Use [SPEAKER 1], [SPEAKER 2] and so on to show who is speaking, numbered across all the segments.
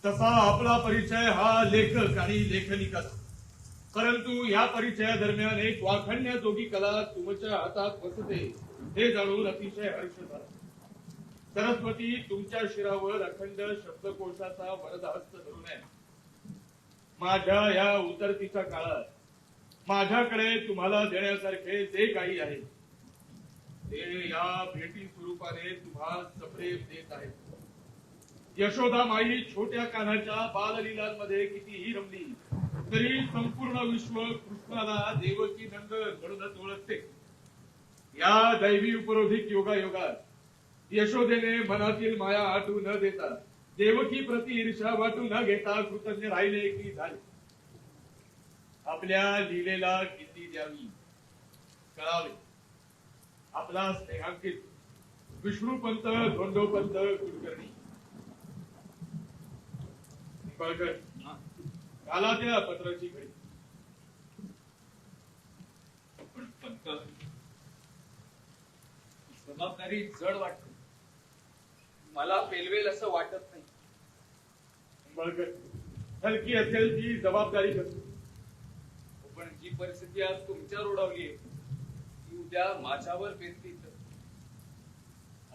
[SPEAKER 1] तसा आपला परिचय हा लेखक आणि लेखनिकाचा, परंतु या परिचयादरम्यान एक वाखाणण्याजोगी कला तुमच्या हातात बसते हे जाणून अतिशय हर्ष झाला. सरस्वती तुमच्या शिरावर अखंड शब्दकोशाचा वरदहस्त धरून आहे. माझ्या या उतरतीच्या काळात माझ्याकडे तुम्हाला देण्यासारखे जे काही आहे ते या भेटी स्वरूपाने तुम्हाला सप्रेम देत आहे. यशोदा माई छोट्या कान्हाच्या बाललीलांमध्ये कितीही रमली तरी संपूर्ण विश्व कृष्णाला देवकी नंदन म्हणूनच ओळखते. या दैवी उपरोधिक योगायोगात यशोदेने मनातील माया आटू न देता देवकी प्रति ईर्षा वाटू न घेता कृतज्ञ राहिले की झाले. आपल्या लीलेला किती द्यावी कळावे. आपला स्नेहांकित विष्णुपंत धोंडोपंत कुलकर्णी काला त्या पत्राची घडी.
[SPEAKER 2] पंत, जबाबदारी जड वाटते. मला पेलवेल असं वाटत नाही.
[SPEAKER 1] हलकी असेल ती जबाबदारी कसं.
[SPEAKER 2] पण जी परिस्थिती आज तुमच्यावर ओढवली ती उद्या माझ्यावर बेतली तर.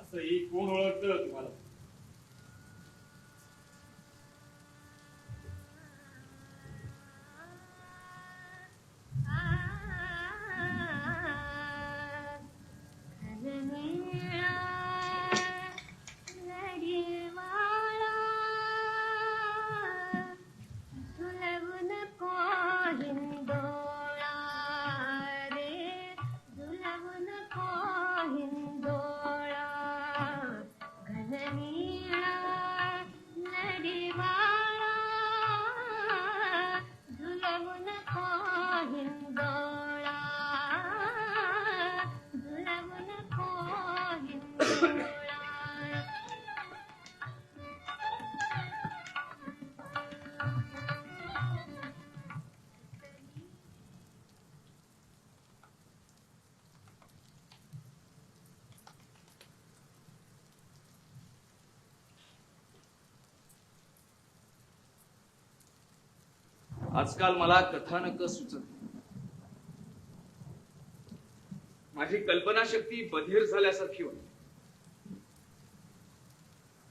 [SPEAKER 1] असंही कोण ओळखतं तुम्हाला.
[SPEAKER 2] आजकाल मला कथानक सुचत. माझी कल्पनाशक्ती बधीर झाल्यासारखी होती.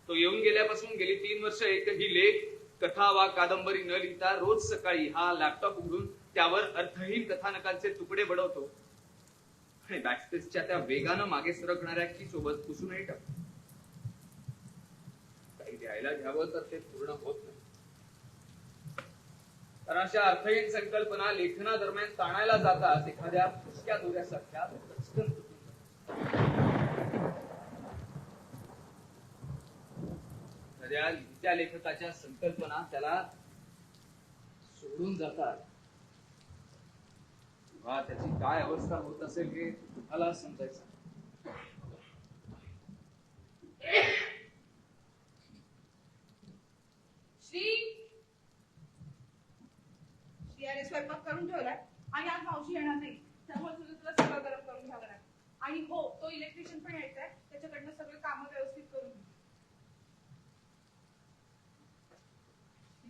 [SPEAKER 2] तो येऊन गेल्यापासून गेली 3 वर्ष एकही लेख, कथा वा कादंबरी न लिहिता रोज सकाळी हा लॅपटॉप उघडून त्यावर अर्थहीन कथानकांचे तुकडे बडवतो आणि बॅकस्पेसच्या त्या वेगानं मागे सरकणाऱ्या की सोबत पुसूनही टाकतो. काही द्यायला घ्यावं तर ते पूर्ण होत नाही. तर अशा अर्थहीन संकल्पना लेखना दरम्यान ताणायला जातात एखाद्या फुसक्या दोऱ्यासारख्या पटकन तुटून. एखाद्या लिहित्या लेखकाच्या संकल्पना त्याला सोडून जातात. तेव्हा त्याची काय अवस्था होत असेल हे तुम्हाला समजायचं.
[SPEAKER 3] स्वयंपाक करून ठेवलाय आणि आज मावशी येणार नाही, त्यामुळे तुला सगळं गरम करून घ्यावं लागेल. आणि हो, तो इलेक्ट्रिशियन पण यायचाय, त्याच्याकडनं सगळे काम व्यवस्थित करून घे.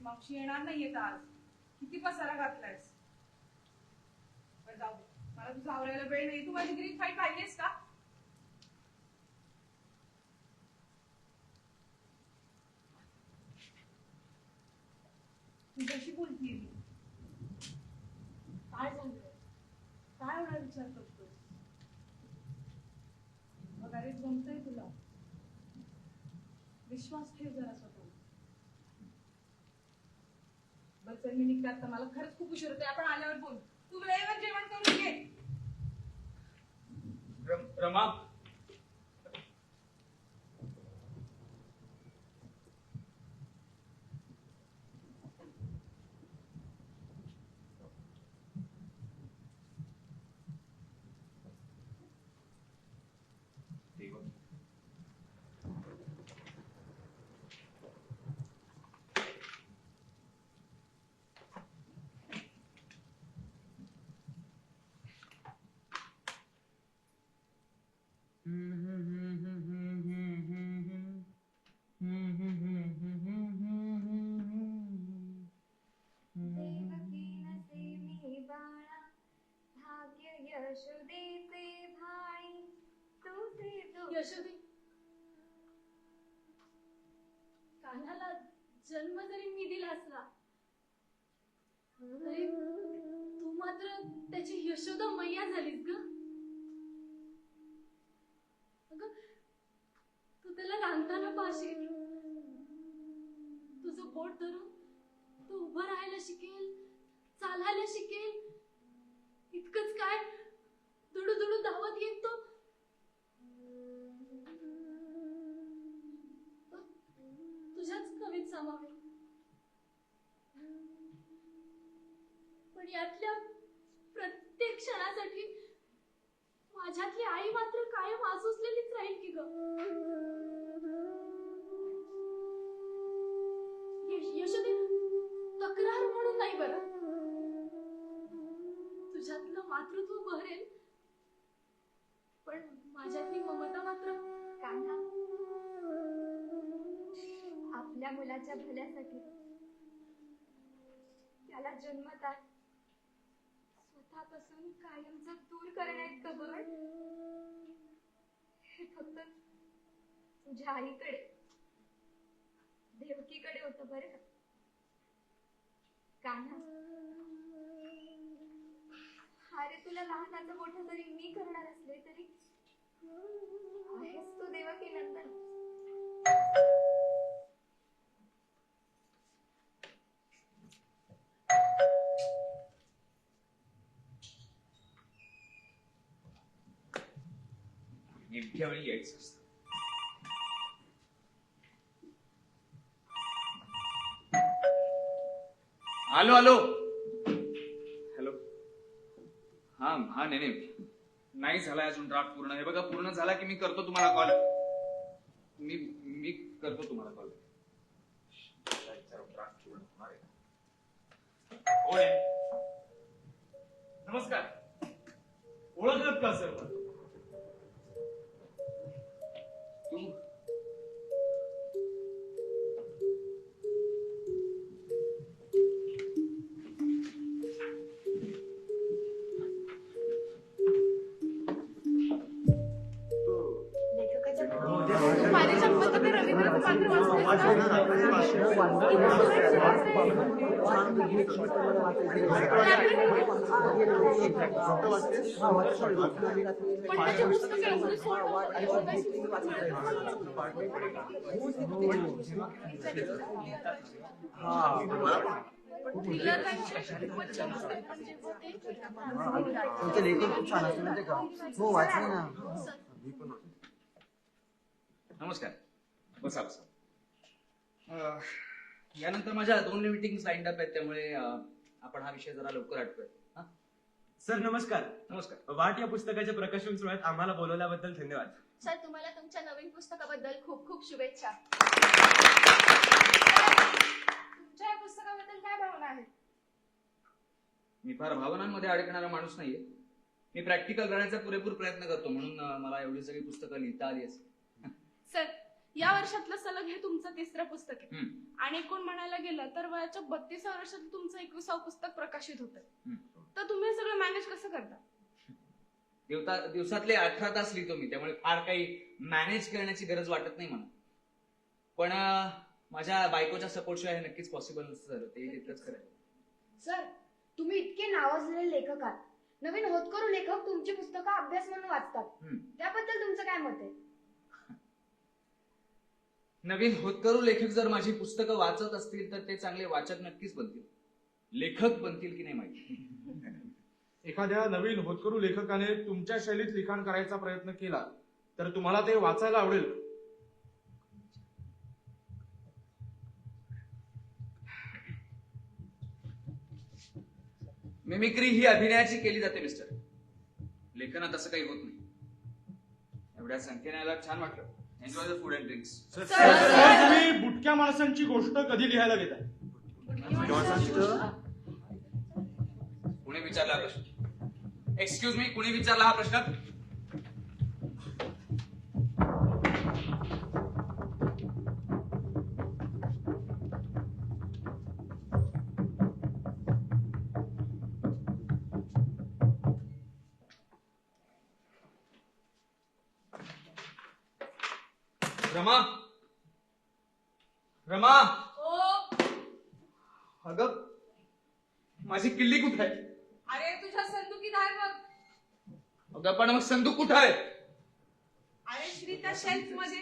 [SPEAKER 3] मावशी येणार नाहीये आज. किती पसारा घातलायस. पण जाऊ दे, मला तुझं आवरायला वेळ नाही. तू माझी ग्रीन फाईट पाहिलीस का. तुझ्याशी बोलतीये मी. काय झालंय, काय होणार विचार करतोस. वगैरे जमतंय तुला. विश्वास ठेव जरा स्वतः. बरं चल, मी निघते आता. मला खरंच खूप उशीर होतोय. आपण आल्यावर बोल. तू वेळेवर जेवण करून घे.
[SPEAKER 2] रमा,
[SPEAKER 4] कान्हाला जन्म जरी मी दिला असला तरी तू मात्र त्याची यशोदा मैया झालीस ग. अगं तू त्याला रांगताना पाहशील, तुझं पोट धरून तो उभं राहायला शिकेल, चालायला शिकेल. इतकंच काय, दुडू दुडू धावत येत तो. तुझ्याच कवीत सामावेल. पण यातल्या प्रत्येक क्षणासाठी माझ्यातली आई मात्र कायम आसुसलेलीच राहील की ग. यशोदे, तक्रार म्हणून नाही बरं, तुझ्यातलं मातृत्व बहरेल, पण माझ्यातली ममता मात्र.
[SPEAKER 5] कान्हा, आपल्या मुलाच्या भल्यासाठी त्याला जन्मतात स्वतःपासून कायमचं दूर करण्यात बळ हे फक्त तुझ्या आईकडे, देवकीकडे होतं बरं. कान्हा, अरे तुला लहानाचं मोठं जरी मी करणार असले तरी आहेस तू देवकी नंदन.
[SPEAKER 2] नेमक्या वेळी यायचं असतं. आलो आलो. हॅलो. हा हा नाही झालाय अजून ड्राफ्ट पूर्ण. हे बघा, पूर्ण झाला की मी करतो तुम्हाला कॉल. मी करतो तुम्हाला कॉल. ड्राफ्ट पूर्ण होणार आहे.
[SPEAKER 1] नमस्कार. ओळखत का सर?
[SPEAKER 2] तू
[SPEAKER 3] माझ्या जन्मात ते रवींद्रनाथ पात्र
[SPEAKER 6] तुमचे लेखन खूप छान असते माहिती का? हो, वाचले ना.
[SPEAKER 2] नमस्कार. बसा बसा. यानंतर माझ्या 2 मीटिंग लाईन अप आहेत, त्यामुळे आपण हा विषय जरा लवकर आटपूया.
[SPEAKER 7] सर नमस्कार.
[SPEAKER 2] नमस्कार.
[SPEAKER 7] वाट या पुस्तकाच्या प्रकाशन सोहळ्यात आम्हाला बोलवल्याबद्दल धन्यवाद.
[SPEAKER 4] सर, तुम्हाला तुमच्या नवीन पुस्तकाबद्दल खूप खूप शुभेच्छा.
[SPEAKER 3] तुमच्या या पुस्तकाबद्दल काय भावना आहेत?
[SPEAKER 2] मी फार भावनांमध्ये अडकणारा माणूस नाहीये. मी प्रॅक्टिकल करण्याचा पुरेपूर प्रयत्न करतो, म्हणून मला एवढी सगळी पुस्तकं लिहिता आली असेल.
[SPEAKER 3] सर, या वर्षातलं सलग हे तुमचं 3रं पुस्तक आहे आणि एकूण म्हणायला गेलं तर वयाच्या 32व्या वर्षात तुमचं 21वं पुस्तक प्रकाशित होतं. तर तुम्ही हे सगळं मॅनेज कसं करता?
[SPEAKER 2] दिवसातले 18 तास लिहितो मी, त्यामुळे फार काही मॅनेज करण्याची गरज वाटत नाही मला. पण माझ्या बायकोच्या सपोर्टशिवाय हे नक्कीच पॉसिबल नसतं. ते तितकंच करायचं.
[SPEAKER 5] सर, तुम्ही इतके नावाजलेले लेखक आहात. नवीन होतकरू लेखक तुमची पुस्तकं अभ्यास म्हणून वाचतात. त्याबद्दल तुमचं काय मत आहे?
[SPEAKER 2] नवीन होतकरू लेखक जर माझी पुस्तकं वाचत असतील तर ते चांगले वाचक नक्कीच बनतील. लेखक बनतील की नाही माहिती.
[SPEAKER 1] एखाद्या नवीन होतकरू लेखकाने तुमच्या शैलीत लिखाण करायचा प्रयत्न केला तर तुम्हाला ते वाचायला आवडेल?
[SPEAKER 2] मिमिक्री ही अभिनयाची केली जाते मिस्टर. लेखनात असं काही होत नाही. एवढ्या संख्येने यायला छान वाटलं. Enjoy the food and drinks.
[SPEAKER 1] तुम्ही बुटक्या माणसांची गोष्ट कधी लिहायला घेताय?
[SPEAKER 2] कुणी विचारला हा प्रश्न? एक्सक्यूज मी, कुणी विचारला हा प्रश्न? रमा, रमा,
[SPEAKER 3] ओ
[SPEAKER 2] अगं माझी किल्ली कुठे आहे?
[SPEAKER 3] अरे तुझ्या संदुकीत आहे बघ.
[SPEAKER 2] अगं पण मग संदूक कुठे आहे?
[SPEAKER 3] अरे श्री त्या शेल्फ मध्ये.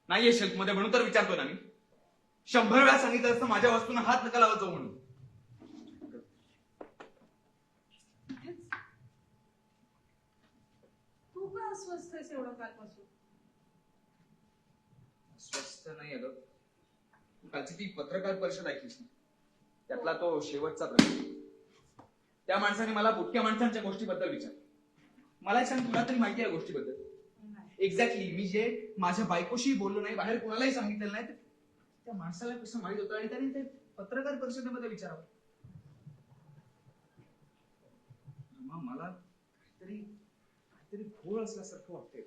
[SPEAKER 2] नाहीये शेल्फ मध्ये म्हणून तर विचारतो ना मी. 100 वेळा सांगितलं असतं माझ्या वस्तूंना हात नका लावत जाऊ म्हणून.
[SPEAKER 3] तू का अस्वस्थ आहेस एवढं कालपासून?
[SPEAKER 2] स्वस्त नाही अगं. तू कालची ती पत्रकार परिषद ऐकलीस ना? त्यातला तो शेवटचा प्रश्न. त्या माणसाने मला बुटक्या माणसांच्या गोष्टीबद्दल विचारलं. मला एक सांग, तुला तरी माहिती आहे गोष्टीबद्दल? एक्झॅक्टली मी जे माझ्या बायकोशी बोललो नाही, बाहेर कोणालाही सांगितलेलं नाही, त्या माणसाला कसं माहित होतं आणि त्याने ते पत्रकार परिषदेमध्ये विचारावं. मला काहीतरी घोळ असल्यासारखं वाटतंय.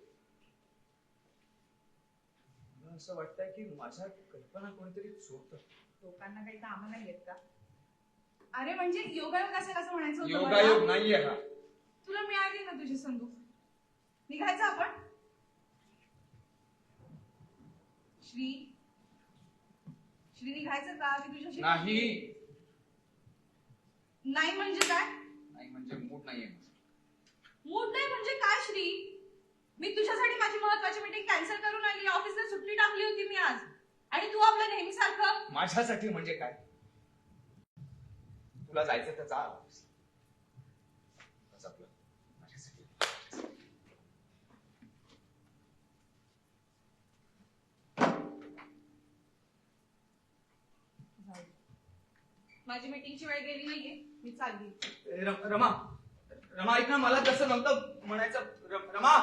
[SPEAKER 2] मला असं वाटतंय की माझ्या कल्पना कोणीतरी चोरतं.
[SPEAKER 3] लोकांना काही कामं नाही येत का? अरे म्हणजे योगायोग असेल असं म्हणायचं होतं
[SPEAKER 2] योगायोग
[SPEAKER 3] मला.
[SPEAKER 2] नाहीये हा.
[SPEAKER 3] तुला मिळाली ना तुझी संदूक? निघायचं आपण? श्री निघायचं का? की तुझ्याशी
[SPEAKER 2] नाही.
[SPEAKER 3] नाही म्हणजे काय?
[SPEAKER 2] नाही म्हणजे मूड नाहीये.
[SPEAKER 3] मूड नाही म्हणजे काय श्री? मी तुझ्यासाठी माझी महत्वाची मीटिंग कॅन्सल करून आली. ऑफिसला सुट्टी टाकली होती मी आज. आणि तू आपलं नेहमी सारखं.
[SPEAKER 2] माझ्यासाठी म्हणजे काय? तुला जायचं तर जा. बस आपलं. माझ्यासाठी.
[SPEAKER 3] माझी मीटिंगची वेळ गेली नाहीये. मी चालली.
[SPEAKER 2] रमा ऐक ना, मला तसं नव्हतं म्हणायचं. रमा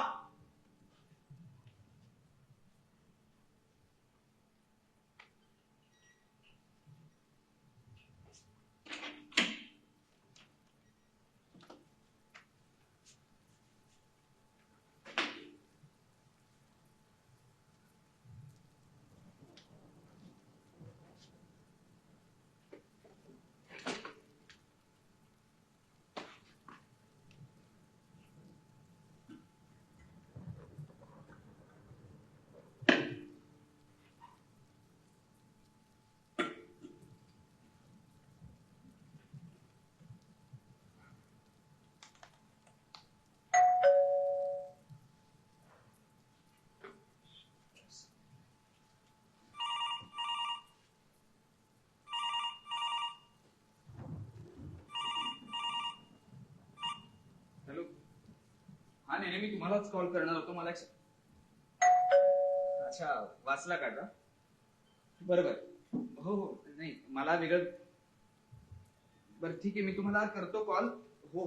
[SPEAKER 2] हा नाही, मी तुम्हालाच कॉल करणार होतो. मला अच्छा वाचला का? बरोबर. हो हो नाही मला वेगळं. बरं ठीक आहे, मी तुम्हाला करतो कॉल. हो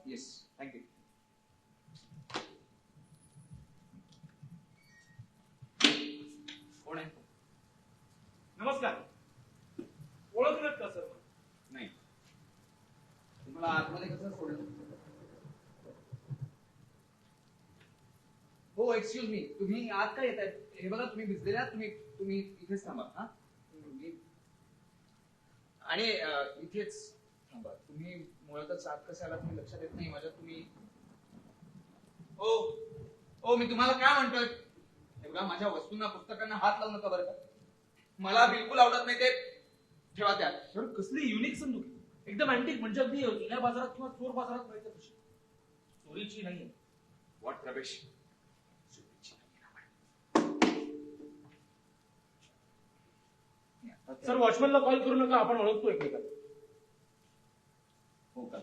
[SPEAKER 2] येस थँक्यू. कोण आहे?
[SPEAKER 1] नमस्कार. ओळखलत का सर?
[SPEAKER 2] नाही. तुम्हाला आतमध्ये कसं सोडलं? हो एक्सक्यूज मी, तुम्ही आत काय येताय? हे बघा तुम्ही भिजलेले आहात. तुम्ही इथेच थांबा. हा आणि इथेच थांबा. तुम्ही मुळातच आत कसं आला तुम्ही लक्षात येत नाही माझ्या. तुम्ही हो मी तुम्हाला काय म्हणतोय? हे बघा माझ्या वस्तूंना पुस्तकांना हात लावू नका बरं का. मला बिलकुल आवडत नाही ते. ठेवा त्यात.
[SPEAKER 1] सर कसली युनिक संदूक आहे. एकदम अँटिक, म्हणजे अगदी जुन्या बाजारात किंवा चोर बाजारात मिळते तशी. चोरीची नाहीये.
[SPEAKER 2] वॉट प्रवेश.
[SPEAKER 1] सर वॉचमॅनला कॉल करू नका, आपण ओळखतो एकमेकांना.
[SPEAKER 2] हो का?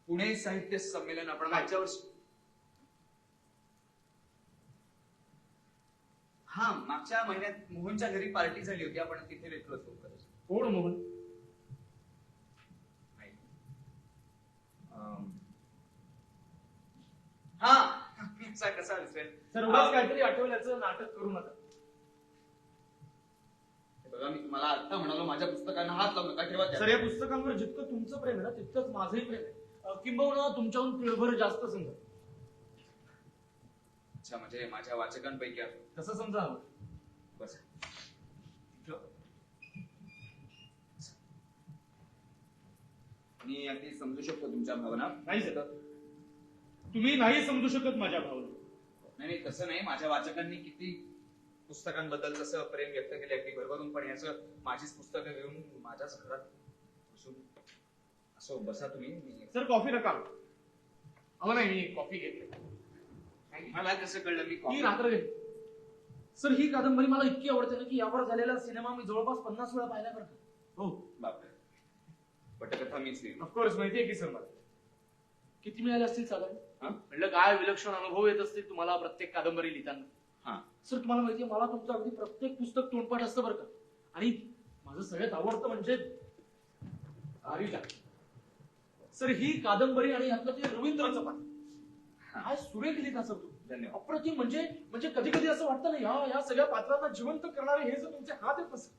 [SPEAKER 2] पुणे साहित्य संमेलन आपण मागच्या वर्षी. हा मागच्या महिन्यात मोहनच्या घरी पार्टी झाली होती. आपण तिथे भेटलो होतो.
[SPEAKER 1] कोण मोहन?
[SPEAKER 2] हा कसा विसरेल.
[SPEAKER 1] सर उगाच काहीतरी आठवल्याचं नाटक करू नका.
[SPEAKER 2] बघा मी तुम्हाला आता म्हणालो माझ्या पुस्तकांना हात लावू नका. ठेवा
[SPEAKER 1] सर या पुस्तकांवर जितकं तुमचं प्रेम आहे ना तितकंच माझंही प्रेम आहे. किंबहुना तुमच्याहून पिळभर जास्त समजा.
[SPEAKER 2] अच्छा म्हणजे माझ्या वाचकांपैकी आहे
[SPEAKER 1] तसं समजा.
[SPEAKER 2] बस. मी अगदी समजू शकतो तुमच्या भावना.
[SPEAKER 1] नाही सर तुम्ही नाही समजू शकत माझ्या भावना.
[SPEAKER 2] नाही तसं नाही, माझ्या वाचकांनी किती पुस्तकांबद्दल तसं प्रेम व्यक्त केले अगदी भरभरून, पण याचं माझीच पुस्तकं घेऊन माझ्याच घरात बसून असं बसा तुम्ही.
[SPEAKER 1] सर कॉफी नका. अहो नाही, मी कॉफी घेतली.
[SPEAKER 2] मला कसं कळलं मी
[SPEAKER 8] ही
[SPEAKER 2] कॉफी-
[SPEAKER 8] रात्र गेली. सर ही कादंबरी मला इतकी आवडते ना की यावर झालेला सिनेमा मी जवळपास 50 वेळा पाहिला बरं का. हो.
[SPEAKER 2] बापरे, पटकथा मीच लिहिली.
[SPEAKER 1] ऑफकोर्स माहितीये की सर मला.
[SPEAKER 8] किती मिळाले असतील साधारण?
[SPEAKER 2] हा?
[SPEAKER 8] म्हणलं काय विलक्षण अनुभव येत असतील तुम्हाला प्रत्येक कादंबरी लिहिताना.
[SPEAKER 2] हा.
[SPEAKER 8] सर तुम्हाला माहितीये मला तुमचं अगदी प्रत्येक पुस्तक तोंडपाठ असतं बरं का. आणि माझं सगळ्यात आवडतं म्हणजे पारिजात. सर ही कादंबरी आणि यातलं ते रवींद्रचं पात्र काय सुरेख लिहिता सर तुम्ही.
[SPEAKER 2] धन्यवाद.
[SPEAKER 8] अप्रतिम. म्हणजे कधी कधी असं वाटतं ना या सगळ्या पात्रांना जिवंत करणारे हे जर तुमचे हात आहेत नसते.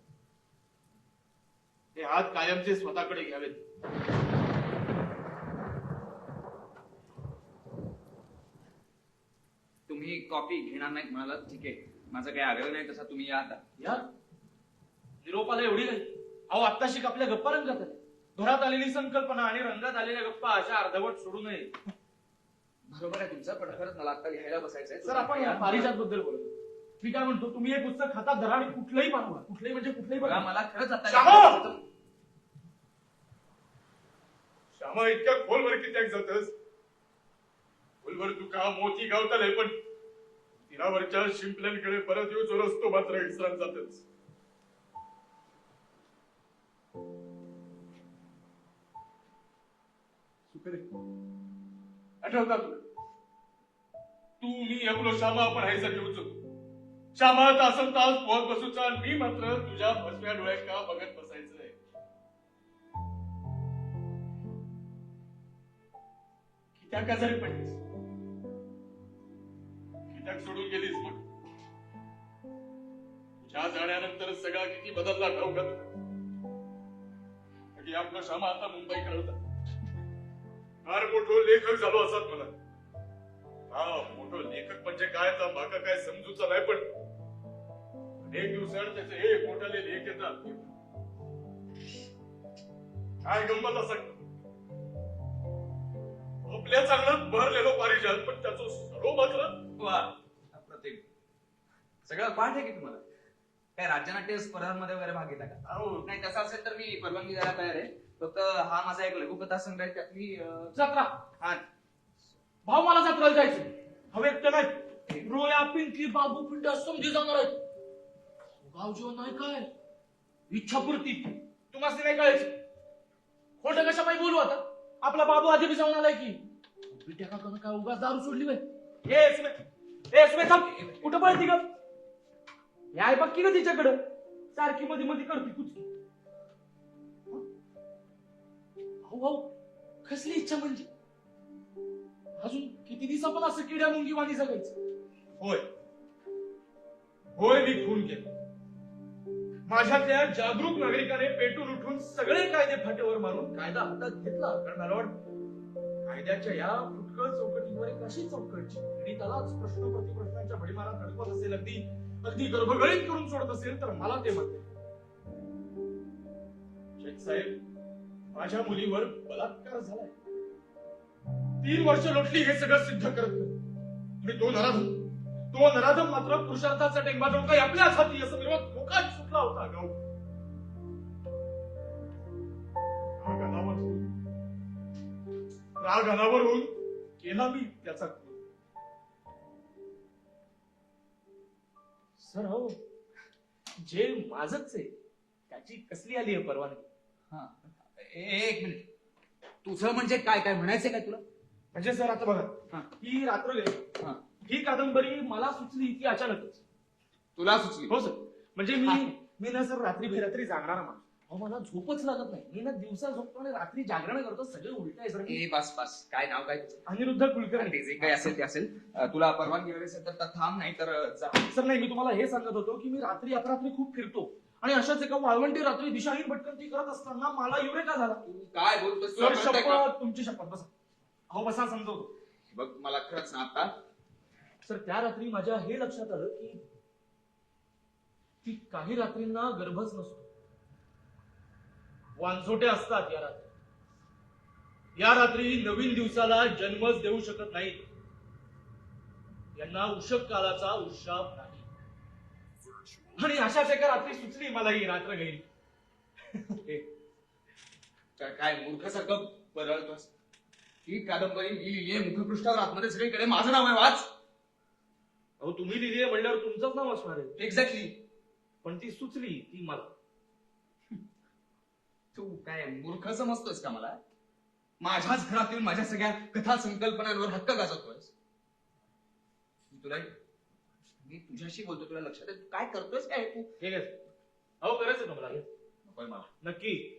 [SPEAKER 1] हे हात कायमचे स्वतःकडे घ्यावेत.
[SPEAKER 2] तुम्ही कॉफी घेणार नाहीत म्हणाला, ठीक आहे, माझा काही आग्रह नाही तसा, तुम्ही या आता.
[SPEAKER 8] या निरोपाला एवढी नाही. अहो आत्ताशी आपल्या गप्पा रंगात आल्या. धोरात आलेली संकल्पना आणि रंगात आलेल्या गप्पा अशा अर्धवट सोडू नये.
[SPEAKER 2] बरोबर आहे तुमचं, पण खरंच मला आता लिहायला बसायचंय.
[SPEAKER 8] सर आपण या पारिजात बद्दल बोलतो. मी काय म्हणतो, तुम्ही हे पुस्तक हातात धरा आणि कुठलंही पानवा, कुठलंही म्हणजे कुठलंही
[SPEAKER 2] बघा,
[SPEAKER 8] बघा.
[SPEAKER 2] मला खरंच आता
[SPEAKER 1] श्यामा!
[SPEAKER 2] लिहायला बसायचं.
[SPEAKER 1] श्यामा, इतक्या खोलवर कित्याक जातस? खोलवर तुका मोती गावताले, पण तीरावरच्या शिंपल्यांकडे परत येऊच रस्तो मात्र विसरात जातच. सुखदे आठवता तुला? तू मी एवढं श्यामा आपण हायसा घेऊच होतो. श्यामा तासन तास पोहत बसूचा आणि मी मात्र तुझ्या फसव्या डोळ्यात का बघत बसायचंय. कित्याक आजारी पडलीस, कित्याक सोडून गेलीस मग. तुझ्या जाण्यानंतर सगळा किती बदलला ठाऊक का तुला? आपला श्यामा आता मुंबई कळवता फार मोठं लेखक झालो असत मला. हा मोठं लेखक म्हणजे काय तर माका काय समजूचा नाही, पण एक दिवसाड त्याचे एक मोठाले लेख येतात. काय गंमत असा आपल्या चांगलं भरलेलो पारिजात, पण त्याचं सर्व मात्र
[SPEAKER 2] वा, अप्रतिम. सगळं पाठ आहे की तुम्हाला? काय राज्यनाट्य स्पर्धांमध्ये वगैरे भाग घेता का?
[SPEAKER 1] अहो,
[SPEAKER 2] नाही तसं असेल तर मी परवानगी द्यायला तयार आहे. फक्त हा माझा एक लघुकथा संग्रह आहे, त्यातली
[SPEAKER 8] जत्रा.
[SPEAKER 2] हा
[SPEAKER 8] भाऊ मला जत्राला जायचं. हवे एकटे नाही. रोया पिंकी बाबू पिंड्या समजी जाणार आहेत. गाव जेवण नाही काय इच्छापूर्ती तुम्हाला नाही कळायचं. खोटं कशा पाहिजे बोलू आता. आपला बाबू आधी बी जाऊन आलाय की पिट्या काकानं काय उगाच दारू सोडली बाई. ए सुमे थांब. कुठं पळती ग? याय बघ की ग तिच्याकडं सारखी मध्ये मध्ये करते कुचकी. भाऊ कसली इच्छा म्हणजे अजून किती दिवस आपण असं किड्या मुंगी वाणी जगायचं.
[SPEAKER 1] होय होय, मी खून केला. माझ्यातल्या जागरूक नागरिकाने पेटून उठून सगळे कायदे फाट्यावर मारून कायदा हातात घेतला. कारण मला वाटतं कायद्याच्या या फुटकळ चौकटीवर एक अशी चौकटची आणि त्यालाच प्रश्न प्रतिप्रश्नांच्या भडीमारात अडकवत असेल, अगदी गर्भगळीत करून सोडत असेल, तर मला ते म्हणते शेख साहेब, माझ्या मुलीवर बलात्कार झालाय. 3 वर्ष लोटली हे सगळं सिद्ध करत नाही. आणि तो नराधम मात्र पुरुषार्थाचा टेंबा जणू काही आपल्याच हाती असं विरोध मोकाट सुटला होता. गाव राग अनावर होऊन केला मी त्याचा खून.
[SPEAKER 8] सर हो, जे माझच आहे त्याची कसली आली आहे परवानगी?
[SPEAKER 2] हा. एक मिनिट, तुझं म्हणजे काय काय म्हणायचंय काय तुला?
[SPEAKER 8] म्हणजे सर आता बघा,
[SPEAKER 2] हा.
[SPEAKER 8] ही रात्र गेली.
[SPEAKER 2] हा.
[SPEAKER 8] ही कादंबरी मला सुचली ती अचानकच.
[SPEAKER 2] तुला सुचली?
[SPEAKER 8] हो सर. म्हणजे
[SPEAKER 2] हा.
[SPEAKER 8] मी ना सर रात्री बेरात्री जागणार माणूस. अहो मला झोपच लागत नाही. मी ना दिवसा झोपतो आणि रात्री जागरण करतो. सगळं उलट आहे सर.
[SPEAKER 2] ए बस बस, काय नाव काय तुझं?
[SPEAKER 8] अनिरुद्ध कुलकर्णी.
[SPEAKER 2] ते जे काही असेल ते असेल. तुला परवानगी वगैरे असेल तर थांब, नाही तर जा.
[SPEAKER 8] सर नाही, मी तुम्हाला हे सांगत होतो की मी रात्री अपरात्री खूप फिरतो आणि अशाच एका वाळवंटी रात्री दिशाहीन भटकंती करत असताना मला युरेका झाला.
[SPEAKER 2] तू काय बोलतोस?
[SPEAKER 8] सर शपथ, तुमची शपथ. बसा. अहो बसा, समजवतो.
[SPEAKER 2] बघ मला खरंच ना आता
[SPEAKER 8] सर त्या रात्री माझ्या हे लक्षात आलं की काही रात्रींना गर्भच नसतो. वांझोटे असतात या रात्री. या रात्री नवीन दिवसाला जन्मच देऊ शकत नाहीत. यांना उषक कालाचा उशाप नाही. आणि अशाच एका रात्री सुचली मला ही रात्र गेली.
[SPEAKER 2] काय मूर्खासारखं बरळतोस? ही कादंबरी मी लिहिली आहे मुखपृष्ठावर आतमध्ये सगळीकडे माझं नाव आहे, वाच.
[SPEAKER 8] अहो तुम्ही लिहिली म्हणल्यावर तुमचंच नाव असणार आहे.
[SPEAKER 2] एक्झॅक्टली.
[SPEAKER 8] पण ती सुचली ती मला.
[SPEAKER 2] तू काय मूर्ख समजतोस का मला? माझ्याच घरात येऊन माझ्या सगळ्या कथा संकल्पनांवर हक्क गाजवतोयस. तुला मी तुझ्याशी बोलतो, तुला लक्षात आहे? तू काय करतोयस काय तू?
[SPEAKER 8] ठीक आहे. अहो करायचं तुम्हाला
[SPEAKER 2] नकोय मला.
[SPEAKER 8] नक्की.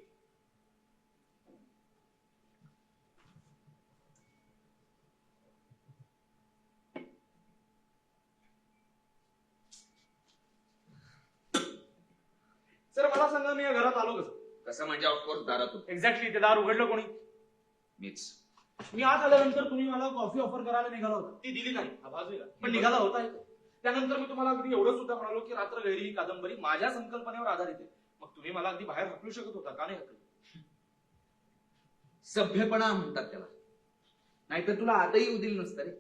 [SPEAKER 8] सर मला सांगा मी या घरात आलो कसं?
[SPEAKER 2] कसं म्हणजे? ऑफकोर्स दारातून.
[SPEAKER 8] एक्झॅक्टली. ते दार उघडलं कोणी?
[SPEAKER 2] मीच.
[SPEAKER 8] मी आत आल्यानंतर तुम्ही मला कॉफी ऑफर करायला निघाला होता. ती दिली नाही. आवाज वेगळा. पण निघाला होता. त्यानंतर मी तुम्हाला अगदी एवढं सुद्धा म्हणालो की रात्र गैरी ही कादंबरी माझ्या संकल्पनेवर आधारित आहे. मग तुम्ही मला अगदी बाहेर हकलू शकत होता, का नाही हकलू?
[SPEAKER 2] सभ्यपणा म्हणतात त्याला. नाहीतर तुला आताही येऊ दिलं नसतं रे.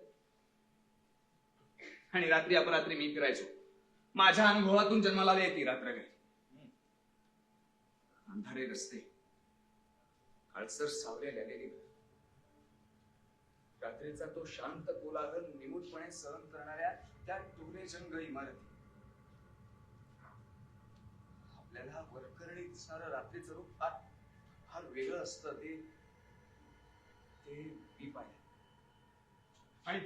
[SPEAKER 2] आणि रात्री अपरात्री मी फिरायचो. माझ्या अनुभवातून जन्माला येते रात्र गैरी. अंधारे रस्ते, काळसर सावल्या लागलेली घर, रात्रीचा तो शांत कोलाहल निमूटपणे सहन करणाऱ्या त्या टोलेजंग इमारती. आपल्याला वरकरणी दिसणारं रात्रीचं रूप फार फार वेगळं असतं. ते मी पाहिलं आणि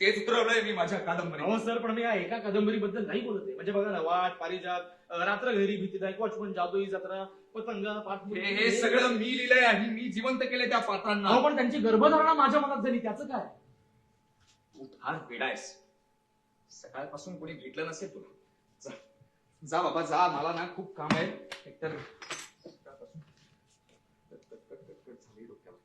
[SPEAKER 2] तेच उतरवलंय मी माझ्या कादंबरी.
[SPEAKER 8] हो सर, पण मी या एका कादंबरीबद्दल नाही बोलत आहे. म्हणजे बघा ना, वाट, पारिजात, रात्र गैरी, भीतीदायक, वॉचमन, जादुई जत्रा, पतंगा, पाठपुरी,
[SPEAKER 2] हे सगळं मी लिहिलंय आणि मी जिवंत केलंय त्या पात्रांना.
[SPEAKER 8] हो, पण त्यांची गर्भधारणा माझ्या मनात झाली, त्याचं काय?
[SPEAKER 2] तू फार वेडायस. सकाळपासून कोणी भेटलं नसेल तुला. जा बाबा जा, मला ना खूप काम आहे. एकतर सकाळपासून झाली डोक्याला.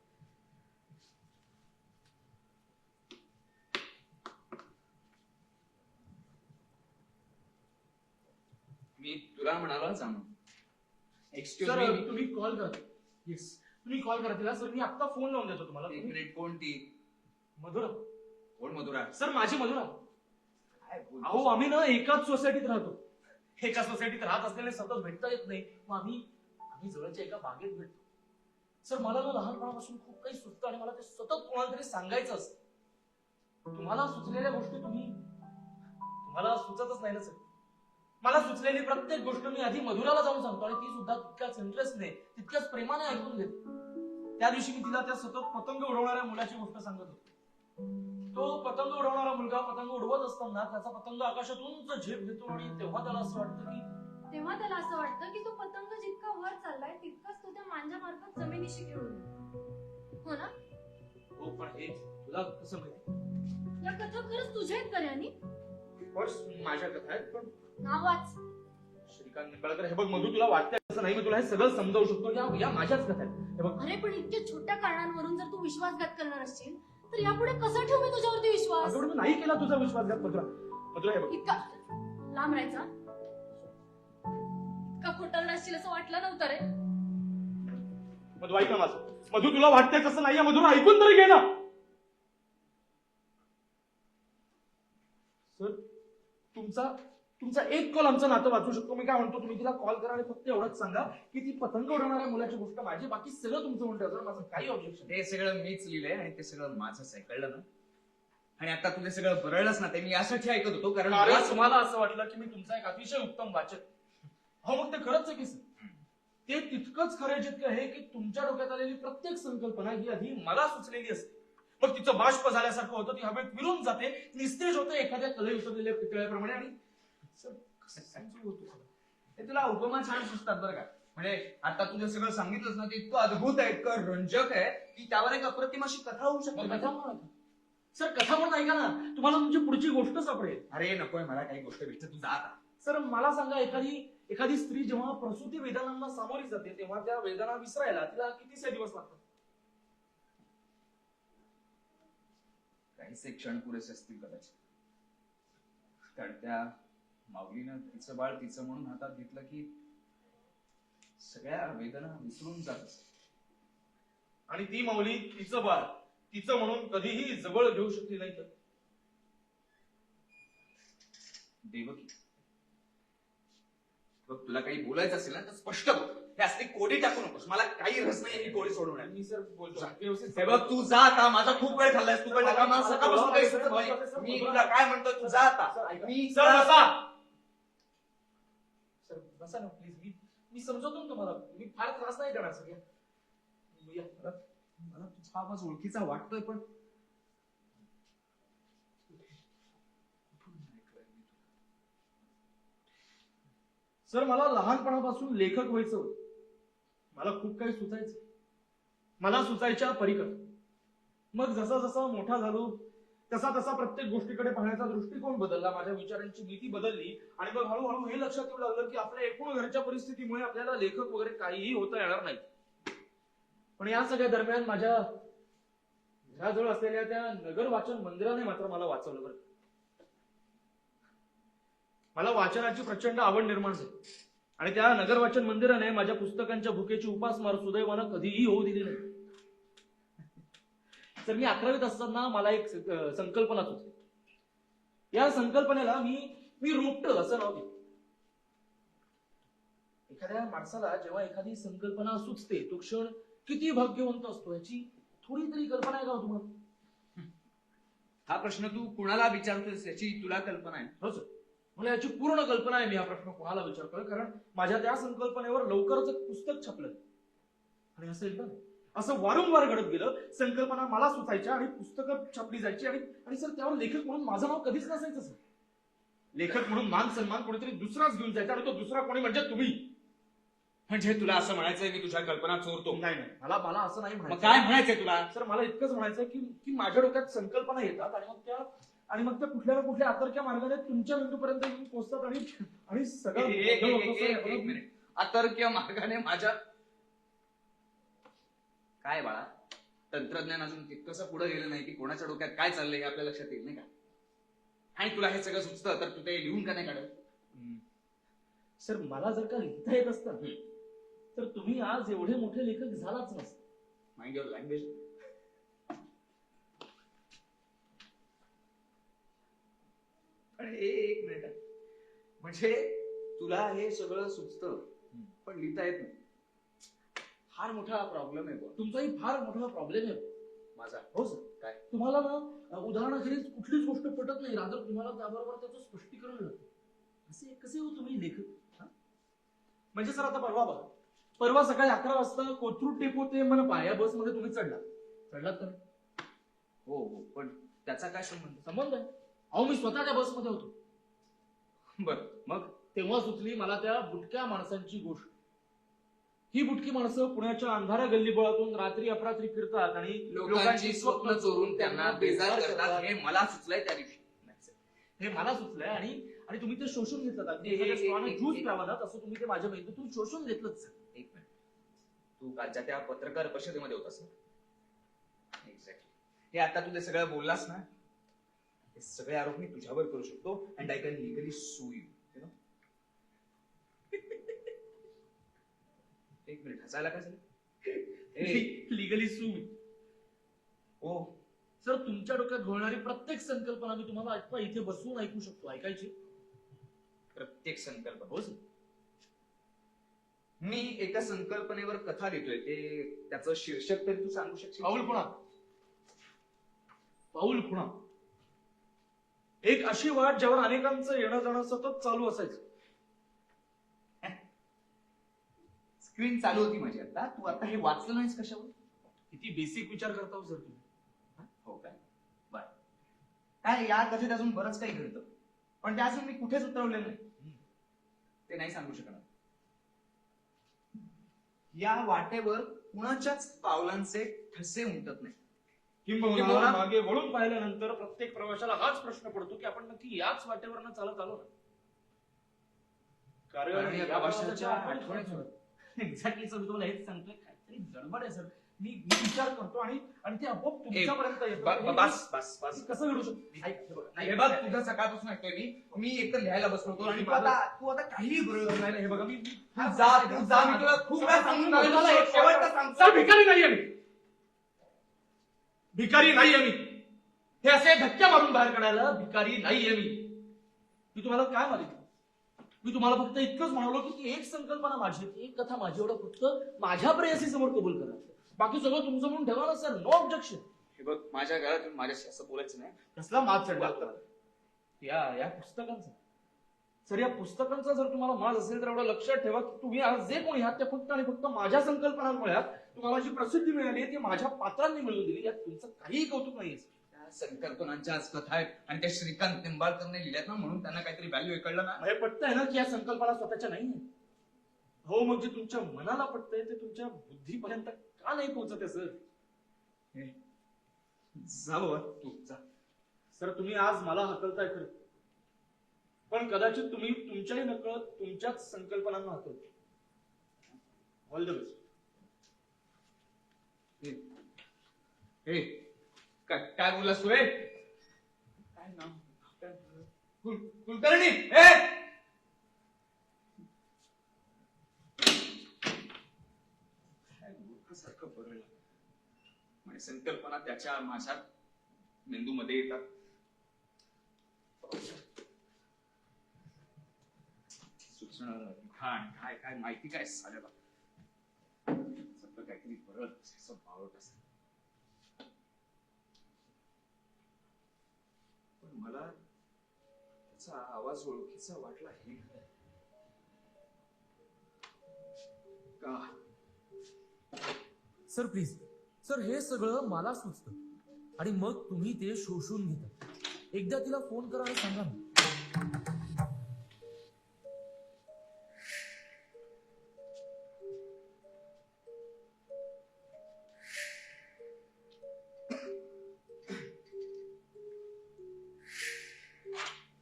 [SPEAKER 2] मी तुला म्हणालो जाणून. एक्सक्यूज
[SPEAKER 8] सर
[SPEAKER 2] मी.
[SPEAKER 8] तुम्ही कॉल करा. येस, तुम्ही कॉल करा तिला. सर मी आता फोन लावून देतो तुम्हाला.
[SPEAKER 2] कोणती?
[SPEAKER 8] मधुरा.
[SPEAKER 2] कोण मधुरा?
[SPEAKER 8] सर माझी मधुरा.
[SPEAKER 2] काय बोलतोस?
[SPEAKER 8] अहो आम्ही ना एकाच सोसायटीत राहतो. एका सोसायटीत राहत असलेले सतत भेटता येत नाही. मग आम्ही जवळच्या एका बागेत भेटतो. सर मला ना लहानपणापासून खूप काही सुचतं आणि मला ते सतत कोणाला तरी सांगायचं असतं. तुम्हाला सुचलेल्या गोष्टी तुम्हाला सुचतच नाही ना सर. मला सुचलेली प्रत्येक गोष्ट मी आधी मधुराला जाऊन सांगतो आणि ती सुद्धा तितक्याच इंटरेस्टने, तितक्याच प्रेमाने ऐकून घेते. त्या दिवशी मी तिला त्या सतत पतंग उडवणाऱ्या मुलाची गोष्ट सांगत होतो. तो पतंग उडवणारा मुलगा पतंग उडवत असताना त्याचा पतंग आकाशात उंच झेप घेतो आणि तेव्हा त्याला असं वाटतं की
[SPEAKER 4] तो पतंग जितका वर चाललाय तितकाच तो त्या मांजामार्फत जमिनीशी खेळून. हो ना?
[SPEAKER 8] हो, पण हे तुला कसं माहिती?
[SPEAKER 4] या कथा खरंच तुझ्या आहेत का यानी?
[SPEAKER 8] माझ्या कथा आहेत, पण
[SPEAKER 4] नावाच
[SPEAKER 8] श्रीकांत निंबाळकर. हे बघ मधु, तुला वाटतंय असं नाही. मी तुला हे सगळं समजावू शकतो. या माझ्याच कथा आहेत. हे बघ.
[SPEAKER 4] अरे पण इतक्या छोट्या कारणांवरून जर तू विश्वासघात करणार असशील तर यापुढे कसा ठेवू मी तुझ्यावरती विश्वास?
[SPEAKER 8] अगं मी नाही केला तुझा विश्वासघात मधुरा. मधुरा हे बघ.
[SPEAKER 4] इतका लांब राहायचा, इतका खोटारडा असशील असं वाटलं नव्हतं रे.
[SPEAKER 8] मधु ऐक ना माझं. मधु तुला वाटतंय तसं नाहीये. मधुरा ऐकून तरी घे ना. सर तुमचा एक कॉल आमचं नातं वाचू शकतो. मी काय म्हणतो, तुम्ही तिला कॉल करा आणि फक्त एवढंच सांगा की ती पतंग उडवणाऱ्या मुलाची गोष्ट माझी, बाकी सगळं तुमचं म्हणतं. सर माझं काही ऑब्जेक्शन.
[SPEAKER 2] ते सगळं मीच लिहिलंय आणि ते सगळं माझंच आहे, कळलं ना? आणि आता तुझे सगळं बरळलंच ना. ते मी यासाठी ऐकत होतो कारण
[SPEAKER 8] तुम्हाला असं वाटलं की मी तुमचा एक अतिशय उत्तम वाचक. हो, मग ते खरंच आहे की सर. ते तितकंच खरं जितकं आहे की तुमच्या डोक्यात आलेली प्रत्येक संकल्पना ही आधी मला सुचलेली असते. मग तिचं बाष्प झाल्यासारखं होतं, ती हवेत विरून जाते, निस्तेज होते एखाद्या कलई उतरलेल्या पितळ्याप्रमाणे. आणि
[SPEAKER 2] ते तुला उपमा छान सुचतात बरं का. म्हणजे आता तुझं सगळं सांगितलंच ना, ते इतकं अद्भुत आहे, इतकं रंजक आहे की त्यावर एक अप्रतिम अशी कथा होऊ शकते.
[SPEAKER 8] कथा म्हणून सर, कथा म्हणून ऐका ना, तुम्हाला तुमची पुढची गोष्ट सापडेल.
[SPEAKER 2] अरे नकोय मला काही गोष्ट भेटते, तू जा आता.
[SPEAKER 8] सर मला सांगा, एखादी स्त्री जेव्हा प्रसूती वेदनांना सामोरी जाते तेव्हा त्या वेदना विसरायला तिला कितीसे दिवस लागतात?
[SPEAKER 2] काहीच एक क्षण पुरेसे असतील कदाचित. कारण त्या माऊलीनं तिचं बाळ तिचं म्हणून हातात घेतलं की सगळ्या वेदना विसरून जात असत.
[SPEAKER 8] आणि ती माऊली तिचं बाळ तिचं म्हणून कधीही जवळ घेऊ शकली नाही. तर
[SPEAKER 2] देवकी. बघ, तुला काही बोलायचं असेल ना तर स्पष्ट बोल. हे असली कोडी टाकू नकोस. मला काही रस नाही ही कोडी सोडवण्यात.
[SPEAKER 1] मी सर बोलतो व्यवस्थित
[SPEAKER 2] हे बघ, तू जा आता. माझा खूप वेळ खाल्लायस. तू पण नका. मला सकाळपासून काही सुचत नाही. मी तुला काय म्हणतोय, तू जा आता. मी
[SPEAKER 8] सर बसा. सर बसा ना प्लीज. मी समजवतो ना तुम्हाला. मी फार त्रास नाही देणार सर.
[SPEAKER 2] मला तुझा आवाज ओळखीचा वाटतोय पण
[SPEAKER 8] सर मला लहानपणापासून लेखक व्हायचं होतं. मला खूप काही सुचायचं. मला सुचायच्या परीकर. मग जसा जसा मोठा झालो तसा तसा प्रत्येक गोष्टीकडे पाहण्याचा दृष्टिकोन बदलला. माझ्या विचारांची नीती बदलली आणि मग हळूहळू हे लक्षात येऊ लागलं की आपल्या एकूण घरच्या परिस्थितीमुळे आपल्याला लेखक वगैरे काहीही होता येणार नाही. पण या सगळ्या दरम्यान माझ्या घराजवळ असलेल्या त्या नगर वाचन मंदिराने मात्र मला वाचवलं बरं. मला वाचनाची प्रचंड आवड निर्माण झाली आणि त्या नगर वाचन मंदिराने माझ्या पुस्तकांच्या भुकेची उपासमार सुदैवानं कधीही होऊ दिली नाही. तर मी 11वीत असताना मला एक संकल्पना सुचली. या संकल्पनेला मी रोपटं असं नाव दिलं. एखाद्या माणसाला जेव्हा एखादी संकल्पना सुचते तो क्षण किती भाग्यवंत असतो याची थोडी तरी कल्पना आहे का तुम्हाला?
[SPEAKER 2] हा प्रश्न तू कुणाला विचारतोस याची तुला कल्पना आहे?
[SPEAKER 8] हो सर, मला याची पूर्ण कल्पना आहे. मी हा प्रश्न कोणाला विचारतोय कारण माझ्या त्या संकल्पनेवर लवकरच एक पुस्तक छापलं आणि असं एकदा असं वारंवार घडत गेलं. संकल्पना मला सुचायच्या आणि पुस्तकं छापली जायची आणि सर त्यावर लेखक म्हणून माझं नाव कधीच नसायचं सर. लेखक म्हणून मान सन्मान कोणीतरी दुसराच घेऊन जायचा आणि तो दुसरा कोणी म्हणजे तुम्ही.
[SPEAKER 2] म्हणजे तुला असं म्हणायचंय मी तुझ्या कल्पना चोरतो?
[SPEAKER 8] नाही मला असं नाही
[SPEAKER 2] मग
[SPEAKER 8] म्हणायचं.
[SPEAKER 2] काय म्हणायचंय तुला?
[SPEAKER 8] सर मला इतकंच म्हणायचं की माझ्या डोक्यात संकल्पना येतात आणि मग त्या कुठल्या ना कुठल्या अतर्क्या मार्गाने तुमच्या मेंदूपर्यंत येऊन पोहोचतात आणि सगळं बदल होतो सर.
[SPEAKER 2] एक मिनिट. अतर्क्य मार्गाने माझ्या काय बाळा, तंत्रज्ञान अजून तितकंसं पुढे गेलं नाही की कोणाच्या डोक्यात काय चाललंय हे आपल्या लक्षात येईल नाही का? आणि तुला हे सगळं सुचतं तर तू ते लिहून का नाही काढत?
[SPEAKER 8] सर मला जर का लिहिता येत असतं तर तुम्ही आज एवढे मोठे लेखक झालाच नसता.
[SPEAKER 2] Mind your language. एक मिनिट. म्हणजे तुला हे सगळं सुचतं पण लिहिता येत नाही. फार मोठा प्रॉब्लेम आहे.
[SPEAKER 8] तुमचाही फार मोठा प्रॉब्लेम आहे
[SPEAKER 2] माझा.
[SPEAKER 8] हो सर.
[SPEAKER 2] काय?
[SPEAKER 8] तुम्हाला ना उदाहरणाखेरीज कुठलीच गोष्ट पटत नाही. रादर तुम्हाला त्याबरोबर त्याचं स्पष्टीकरण लागतं. कसे हो तुम्ही लेखक? म्हणजे सर आता परवा सकाळी 11 वाजता कोथरूड डेपो ते मनपा या बसमध्ये तुम्ही चढलात का?
[SPEAKER 2] हो हो, पण त्याचा काय संबंध?
[SPEAKER 8] संबंध आहे. अहो मी स्वतः त्या बसमध्ये होतो.
[SPEAKER 2] बर, मग
[SPEAKER 8] तेव्हा सुचली मला त्या बुटक्या माणसांची गोष्ट. ही बुटकी माणसं पुण्याच्या अंधाऱ्या गल्लीबोळातून रात्री अपरात्री फिरतात आणि
[SPEAKER 2] लोकांची स्वप्न चोरून त्यांना बेजार करतात. हे मला सुचलंय त्या दिवशी.
[SPEAKER 8] हे मला सुचलंय आणि तुम्ही ते शोषून घेतलं.
[SPEAKER 2] एक-
[SPEAKER 8] ज्यूस प्यावा ना तसं तुम्ही ते माझ्या मेंदूतून शोषून घेतलंच.
[SPEAKER 2] एक मिनिट. तू कालच्या त्या पत्रकार परिषदेमध्ये होतास ना? एक्झॅक्टली. हे आता तू ते सगळं बोललास ना, हे सगळे आरोप मी तुझ्यावर करू शकतो and I can legally sue you. एक मिनिट, हसायला काय झालं?
[SPEAKER 8] लिगली सू.
[SPEAKER 2] ओ
[SPEAKER 8] सर तुमच्या डोक्यात घोळणारी प्रत्येक संकल्पना मी तुम्हाला आता इथे बसवून ऐकू शकतो. ऐकायची?
[SPEAKER 2] प्रत्येक संकल्पना.
[SPEAKER 8] हो सर.
[SPEAKER 2] मी एका संकल्पनेवर कथा लिहितोय. ते त्याचं शीर्षक तरी तू सांगू शकशील?
[SPEAKER 8] पाऊल खुणा. एक अशी वाट ज्यावर अनेकांचं येणं जाणं सतत चालू असायचं.
[SPEAKER 2] स्क्रीन चालू होती माझी आता. तू आता हे वाचलं नाहीस कशावर?
[SPEAKER 8] किती बेसिक विचार करता हो सर तुम्ही.
[SPEAKER 2] हो काय? बर. काय या कथेत अजून बरंच काही घडतं पण ते अजून मी कुठेच उतरवलेलं नाही. ते नाही सांगू शकणार. या वाटेवर कुणाच्याच पावलांचे ठसे उमटत नाही.
[SPEAKER 8] किंबहुना मागे वळून पाहिल्यानंतर प्रत्येक प्रवाशाला हाच प्रश्न पडतो की आपण नक्की याच वाटेवर चालत आलो ना?
[SPEAKER 2] कारण या प्रवाशाच्या
[SPEAKER 8] आठवणीत एक्झॅक्टली सर. मी तुम्हाला हेच सांगतोय. काहीतरी गडबड आहे सर. मी विचार करतो आणि ते आपोआप तुमच्यापर्यंत येतो.
[SPEAKER 2] बस बस बस.
[SPEAKER 8] कसं घडू शकतो?
[SPEAKER 2] हे बघ, तुझं सकाळपासून ऐकतोय मी एकतर लिहायला बसलो होतो आणि तू आता काहीही बरोबर नाही. हे बघा, मी तू जा मी तुला खूप वेळा सांगून
[SPEAKER 8] मला एक
[SPEAKER 2] शेवटचं
[SPEAKER 8] सर
[SPEAKER 2] सांगतो.
[SPEAKER 8] भिकारी नाहीये मी. भिकारी नाहीये मी. हे असे धक्के मारून बाहेर काढायला भिकारी नाहीये मी. मी तुम्हाला काय मागितलं? मी तुम्हाला फक्त इतकंच म्हणालो की ती एक संकल्पना माझी, ती एक कथा माझी, एवढं फक्त माझ्या प्रेयसी समोर कबूल करा. बाकी सगळं तुमचं म्हणून ठेवा ना सर, नो ऑब्जेक्शन.
[SPEAKER 2] हे बघ, माझ्या घरात माझ्याशी असं बोलायचं नाही.
[SPEAKER 8] कसला माज चढला तुम्हाला? या पुस्तकांचा सर, या पुस्तकांचा जर तुम्हाला माज असेल तर एवढं लक्षात ठेवा की तुम्ही आज जे कोणी आहात ते फक्त आणि फक्त माझ्या संकल्पनांमुळे आहात. तुम्हाला जी प्रसिद्धी मिळाली ती माझ्या पात्रांनी मिळवून दिली, यात तुमचं काहीही कौतुक नाहीये.
[SPEAKER 2] त्या संकल्पनांच्या आज कथा आहेत आणि त्या श्रीकांत निंबाळकरने लिहिल्यात ना, म्हणून त्यांना काहीतरी व्हॅल्यू कळलं ना.
[SPEAKER 8] हे पटतंय ना की या संकल्पना स्वतःच्या नाहीये? हो, मग जे तुमच्या मनाला पटतंय ते तुमच्या बुद्धीपर्यंत का नाही पोहोचत सर?
[SPEAKER 2] जा बाबा, तू जा.
[SPEAKER 8] सर, तुम्ही आज मला हकलताय खरं, पण कदाचित तुम्ही तुमच्याही नकळत तुमच्याच संकल्पनांना हकलता. All the best.
[SPEAKER 2] हे काय बोललास तू? काय नाव? कुलकर्णी. सारखं बरं म्हणजे संकल्पना त्याच्या माझ्या मेंदूमध्ये येतात. सूचना, लिखाण, काय काय माहिती काय साल्याला सगळं काहीतरी बरं असं बावट असत. पण मला त्याचा आवाज ओळखीचा वाटला. हे का?
[SPEAKER 8] सर प्लीज सर, हे सगळं मला सुचतं आणि मग तुम्ही ते शोषून घेता. एकदा तिला फोन करा आणि सांगा ना.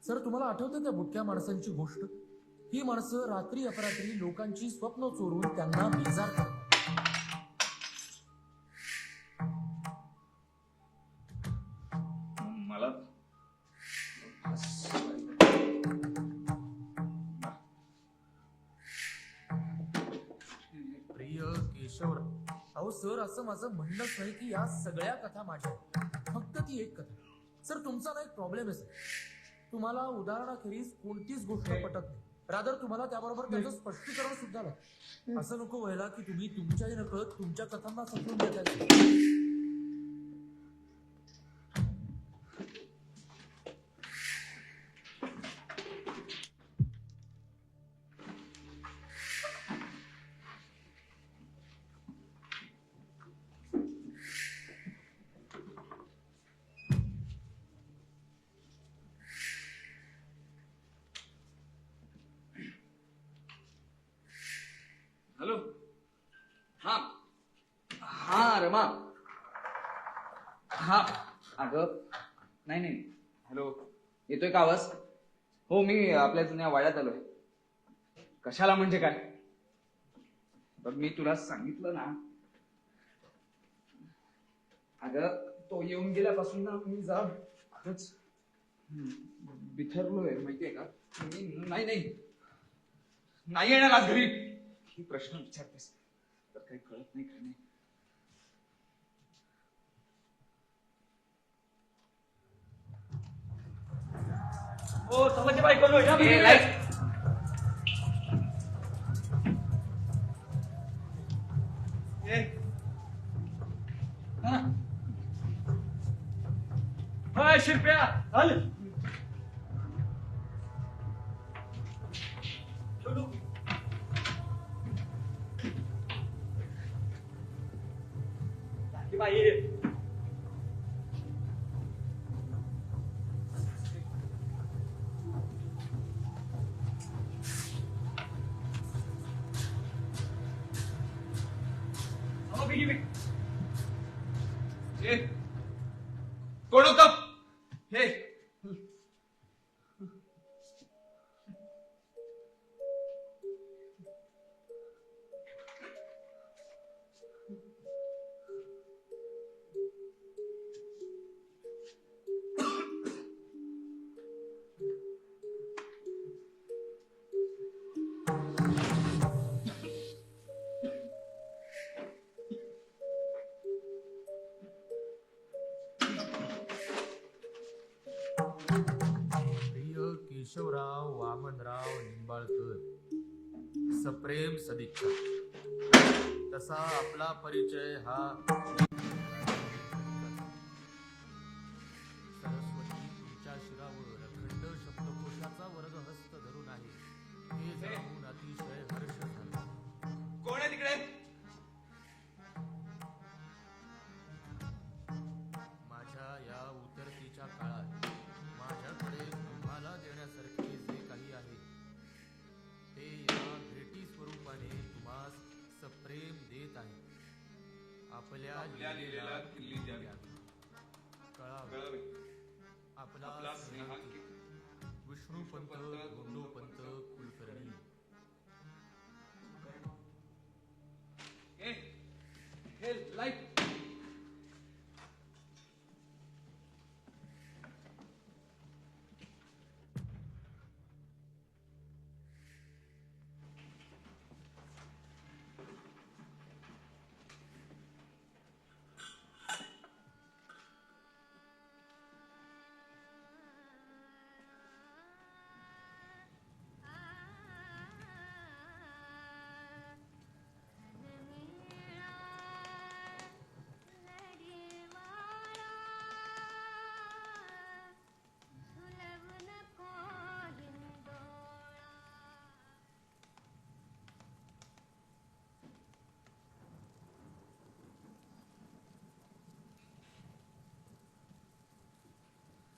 [SPEAKER 8] सर, तुम्हाला आठवतं त्या बुटक्या माणसांची गोष्ट? ही माणसं रात्री अपरात्री लोकांची स्वप्न चोरून त्यांना बेजार करतात.
[SPEAKER 2] मला
[SPEAKER 8] प्रिय केशवराव, अहो सर, असं माझं म्हणणंच नाही की या सगळ्या कथा माझ्या आहेत. फक्त ती एक कथा. सर, तुमचा ना एक प्रॉब्लेम आहे सर. तुम्हाला उदाहरणाखेरीज कोणतीच गोष्ट पटत नाही. रादर तुम्हाला त्याबरोबर त्याचं स्पष्टीकरण सुद्धा लागतं. असं नको व्हायला की तुम्ही तुमच्याही नकळत तुमच्या कथांना समजून घेताय.
[SPEAKER 2] हॅलो. हा हा रमा. हा अगं नाही. हॅलो, येतोय का आवाज? हो, मी आपल्या जुन्या वाड्यात आलोय. कशाला म्हणजे काय? बघ, मी तुला सांगितलं ना. अगं, तो येऊन गेल्यापासून ना मी जरा खरंच बिथरलोय, माहितीये का? नाही येणार आज घरी. ही प्रश्न विचारतेस तर काही कळत नाही. काय नाही.
[SPEAKER 8] हो, समजते बायको, या
[SPEAKER 2] ए, लाईट.
[SPEAKER 8] शिरप्या हल. बाई,
[SPEAKER 2] कोण होतं? हे
[SPEAKER 9] केशवराव वामनराव निंबाळकर, सप्रेम सदिच्छा. तसा आपला परिचय हा सरस्वती तुमच्या शिरावर अखंड शब्दकोशाचा वर्ग हस्त धरून आहे हे जाणून अतिशय हर्ष झाला.
[SPEAKER 2] कोण आहे तिकडे?
[SPEAKER 9] माझ्या या उतरतीच्या काळात माझ्याकडे तुम्हाला देण्यासारखे जे काही आहे ते या भेटी स्वरूपाने तुम्हास सप्रेम देत आहे. आपल्या
[SPEAKER 2] लिहिलेला किल्ली द्यावी.
[SPEAKER 9] कळावे. आपला स्नेहांकित विष्णुपंत गोंडोपंत कुलकर्णी.
[SPEAKER 2] हे लाईट.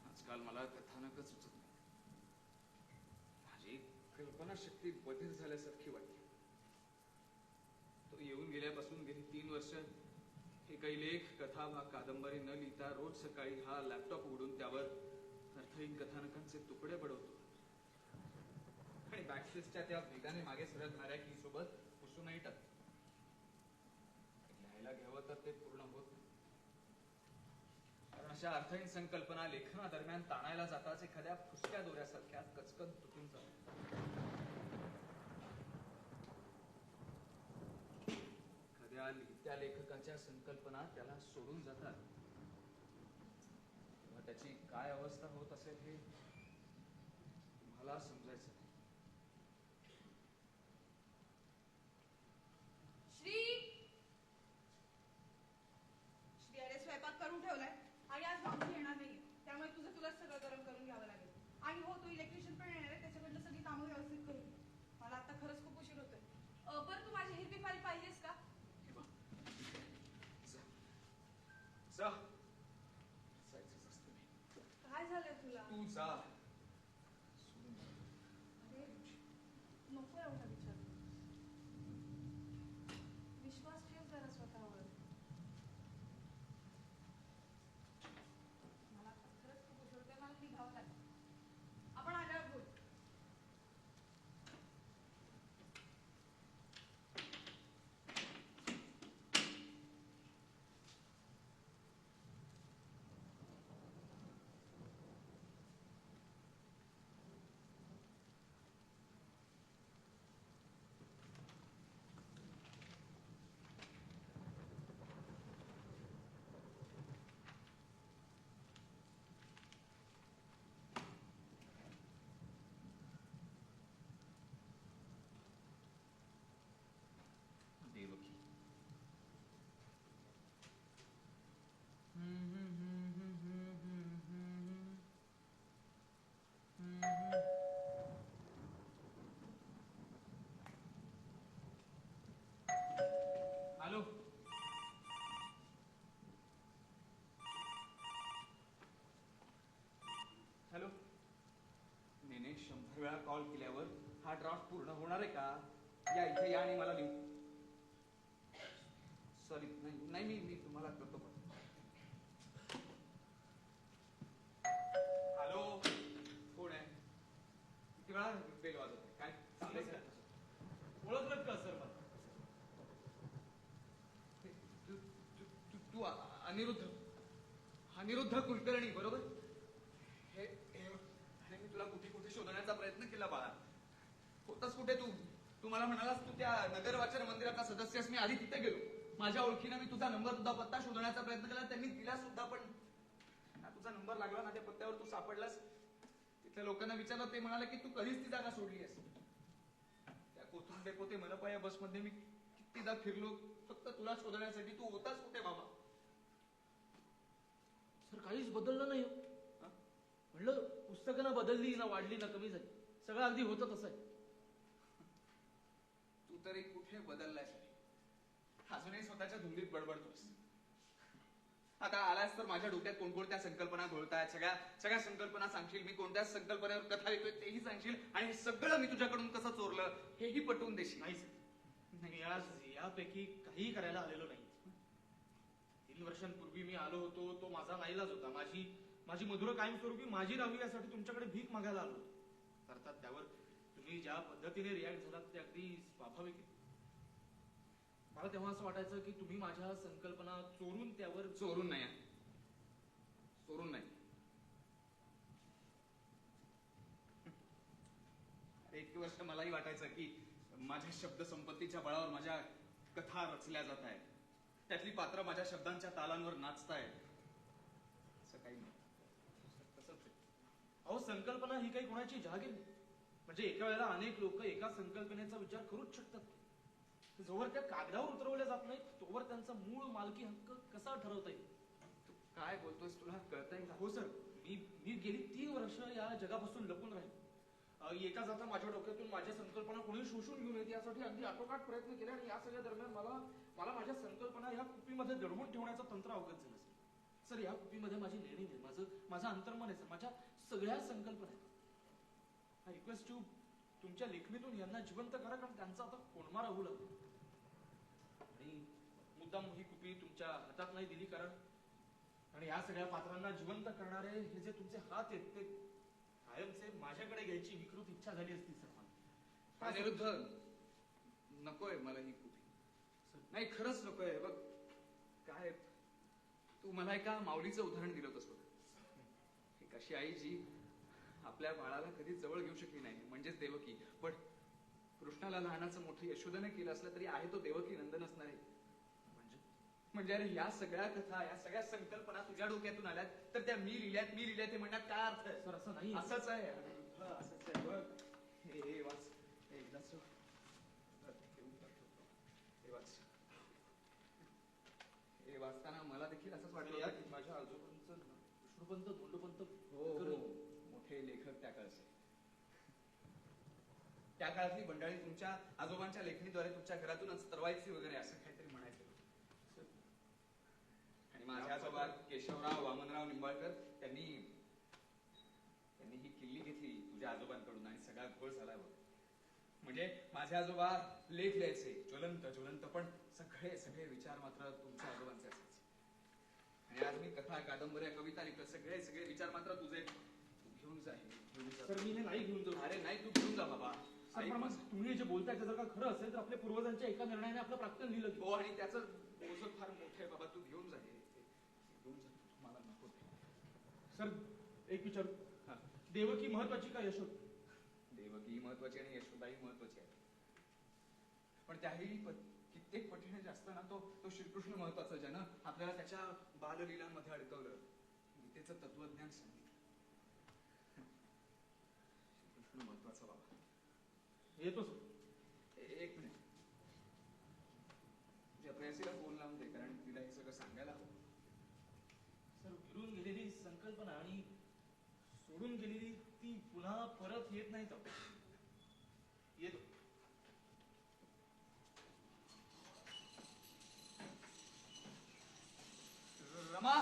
[SPEAKER 2] आजकाल मला कथानकच सुचत नाही. माझी कल्पनाशक्ती बधीर झाल्यासारखी वाटते. तो येऊन गेल्यापासून गेली 3 वर्ष हे काही लेख, कथा वा कादंबरी न लिहिता रोज सकाळी हा लॅपटॉप उघडून त्यावर अर्थहीन कथानकांचे तुकडे बडवतो आणि बॅकस्पेसच्या त्या वेगाने मागे सरकणाऱ्या की सोबत पुसूनही टाकतो. लिहायला घ्यावं तर ते पूर्ण होत नाही. कारण अशा अर्थहीन संकल्पना लेखनादरम्यान ताणायला जाताच एखाद्या फुसक्या दोऱ्यासारख्या कचकन तुटून जातात. एखाद्या लिहित्या लेखकाच्या संकल्पना त्याला सोडून जातात तेव्हा त्याची काय अवस्था होत असेल हे मला समजायचं नाही.
[SPEAKER 3] श्री अरे स्वयंपाक करून ठेवलाय आणि आज भाऊजी येणार नाहीये, त्यामुळे तुलाच सगळं गरम करून घ्यावं लागेल. आणि हो, तो इलेक्ट्रिशियन पण येणार आहे, त्याच्याकडनं सगळी कामं व्यवस्थित करून घे. मला आता खरंच खूप उशीर होतोय. बरं, तू माझी हिरवी फाईल पाहिजेस का?
[SPEAKER 2] जायचंच असतं मी.
[SPEAKER 3] काय झालंय तुला?
[SPEAKER 2] तू जा.
[SPEAKER 3] अरे नको एवढा विचार. विश्वास ठेव जरा स्वतःवर. मला खरंच खूप उशीर होतोय, मला निघावं लागेल. आपण आल्यावर बोल.
[SPEAKER 2] देवकी. हॅलो. हॅलो. नेने 100 वेळा कॉल केल्यावर हा ड्राफ्ट पूर्ण होणार आहे का? या इथे या आणि मला लिहू. सॉरी, नाही मी तुम्हाला करतो. हॅलो. कोण आहे? किती वेळा बेल वाजवत आहे? काय चाललंय का?
[SPEAKER 8] ओळखलं का सर मला?
[SPEAKER 2] तू अनिरुद्ध कुलकर्णी बरोबर? हे अरे मी तुला कुठे शोधण्याचा प्रयत्न केला बाळा. होतास कुठे तू? तू मला म्हणालास तू त्या नगर वाचन मंदिराचा सदस्य आहेस. मी आधी तिथे गेलो. माझ्या ओळखीनं मी तुझा नंबर सुद्धा पत्ता शोधण्याचा प्रयत्न केला. त्यांनी दिला सुद्धा, पण तुझा नंबर लागला ना त्या पत्त्यावर तू सापडलास. तिथल्या लोकांना विचारलं, ते म्हणाले की तू कधीच ती जागा सोडली आहेस. त्या कोथरूड डेपो ते मनपा या बसमध्ये मी कितीदा फिरलो फक्त तुला शोधण्यासाठी. तू होताच कुठे बाबा?
[SPEAKER 8] सर काहीच बदललं नाही हो.
[SPEAKER 2] हा?
[SPEAKER 8] म्हणलं पुस्तकं ना बदलली ना वाढली ना कमी झाली, सगळं अगदी होतं तसं आहे.
[SPEAKER 2] तू तरी कुठे बदललायस? अजूनही स्वतःच्या धुंदीत बडबडतोस. आता आलास तर माझ्या डोक्यात कोणकोणत्या संकल्पना घोळतायत, सगळ्या संकल्पना सांगशील. मी कोणत्या संकल्पनेवर कथा लिहितोय तेही सांगशील. आणि हे सगळं मी तुझ्याकडून कसं चोरलं हेही पटवून देशील.
[SPEAKER 8] नाही सर, मी आज यापैकी काहीही करायला आलेलो नाही. 3 वर्षांपूर्वी मी आलो होतो, तो माझा नाईलाज होता. माझी मधुर कायमस्वरूपी माझी राहावी यासाठी तुमच्याकडे भीक मागायला आलो होतो. अर्थात त्यावर तुम्ही ज्या पद्धतीने रिॲक्ट झालात ते अगदी स्वाभाविक आहे. मला तेव्हा असं वाटायचं की तुम्ही माझ्या संकल्पना चोरून त्यावर
[SPEAKER 2] चोरून नाही, चोरून नाही. अरे इतकी वर्ष मलाही वाटायचं की माझ्या शब्द संपत्तीच्या बळावर माझ्या कथा रचल्या जात आहेत, त्यातली पात्र माझ्या शब्दांच्या तालांवर नाचतायत. असं काही नाही.
[SPEAKER 8] तसंच आहे. अहो, संकल्पना ही काही कोणाची जागीर नाही. म्हणजे एका वेळेला अनेक लोक एका संकल्पनेचा विचार करूच शकतात. जोवर त्या कागदावर उतरवल्या जात नाही तोवर त्यांचा मूळ मालकी हक्क कसा ठरवता येईल?
[SPEAKER 2] तू काय बोलतोस तुला कळतंय का?
[SPEAKER 8] हो सर, मी गेली 3 वर्ष या जगापासून लपून राहील. येता जाता माझ्या डोक्यातून माझ्या संकल्पना कोणी शोषून घेऊन येते यासाठी अगदी आटोकाट प्रयत्न केले. आणि या सगळ्या दरम्यान मला माझ्या संकल्पना या कुपीमध्ये दडवून ठेवण्याचं तंत्र अवगत झालं सर. या कुपीमध्ये माझी लेणी आहे, माझं अंतर्मन आहे सर, माझ्या सगळ्या संकल्पना आहेत. आय रिक्वेस्ट यू, तुमच्या लेखणीतून यांना जिवंत करा, कारण त्यांचा आता कोणमा राहू लागला. आणि मुद्दाम ही कुपी तुमच्या हातात नाही दिली कारण या सगळ्या पात्रांना जिवंत करणारे हे जे तुमचे हात आहेत ते कायमचे माझ्याकडे घ्यायची विकृत इच्छा झाली असती सर मला.
[SPEAKER 2] अनिरुद्ध, नकोय मला ही कुपी. नाही, खरंच नकोय. बघ काय, तू मला एका माऊलीचं उदाहरण दिलं होतंस बघ. एक अशी आई जी आपल्या बाळाला कधी जवळ घेऊ शकली नाही, म्हणजेच देवकी. पण कृष्णाला लहानाचं मोठं यशोदेने केलं असलं तरी आहे तो देवकी नंदन असणार आहे. म्हणजे अरे या सगळ्या कथा, या सगळ्या संकल्पना तुझ्या डोक्यातून आल्यात तर त्या मी लिहिल्यात ते म्हणण्यात काय अर्थ आहे?
[SPEAKER 8] सर असं नाही.
[SPEAKER 2] असंच आहे, असंच आहे. बघ हे वाच, एकदाच हे वाचताना मला देखील असंच वाटलं की
[SPEAKER 8] माझ्या आजोबांचं विष्णुपंत धोंडोपंत
[SPEAKER 2] मोठे लेखक त्या काळचे. त्या काळातली मंडळी तुमच्या आजोबांच्या लेखणीद्वारे तुमच्या घरातूनच तरवायची वगैरे असं काहीतरी म्हणायचं. आणि माझे आजोबा केशवराव वामनराव निंबाळकर त्यांनी ही किल्ली घेतली तुझ्या आजोबांकडून आणि सगळा घोळ झाला बघ. म्हणजे माझे आजोबा लेख लिहायचे ज्वलंत, पण सगळे विचार मात्र तुमच्या आजोबांचे असायचे. आणि आज मी कथा, कादंबऱ्या, कविता लिहितो, सगळे विचार मात्र तुझे. घेऊन जा,
[SPEAKER 8] सर. मी हे नाही घेऊन जाऊ.
[SPEAKER 2] अरे नाही, तू घेऊन जा बाबा.
[SPEAKER 8] तुम्ही जे बोलताय ते जर का खरं असेल तर आपल्या पूर्वजांच्या एका निर्णयाने आपलं प्राक्तन लिहिलं.
[SPEAKER 2] हो, आणि त्याचं ओझं फार मोठं आहे बाबा. तू घेऊन जा, घेऊन जा. मला नको.
[SPEAKER 8] सर एक विचारू, देवकी महत्वाची का यशोदा?
[SPEAKER 2] देवकी महत्वाची आणि यशोदाही महत्वाची आहे. पण त्याही कित्येक पटीने जास्त ना तो श्रीकृष्ण महत्वाचा, ज्यानं आपल्याला त्याच्या बाललीलांमध्ये अडकवलं, गीतेचं तत्वज्ञान सांगितलं. श्रीकृष्ण महत्वाचा बाबा.
[SPEAKER 8] येतो सर.
[SPEAKER 2] एक मिनिट, तुझ्या प्रेयसीला फोन लावून दे, कारण तिला हे सगळं सांगायला हवं.
[SPEAKER 8] सर, विरून गेलेली संकल्पना आणि सोडून गेलेली ती पुन्हा परत येत नाही. येतो.
[SPEAKER 2] रमा,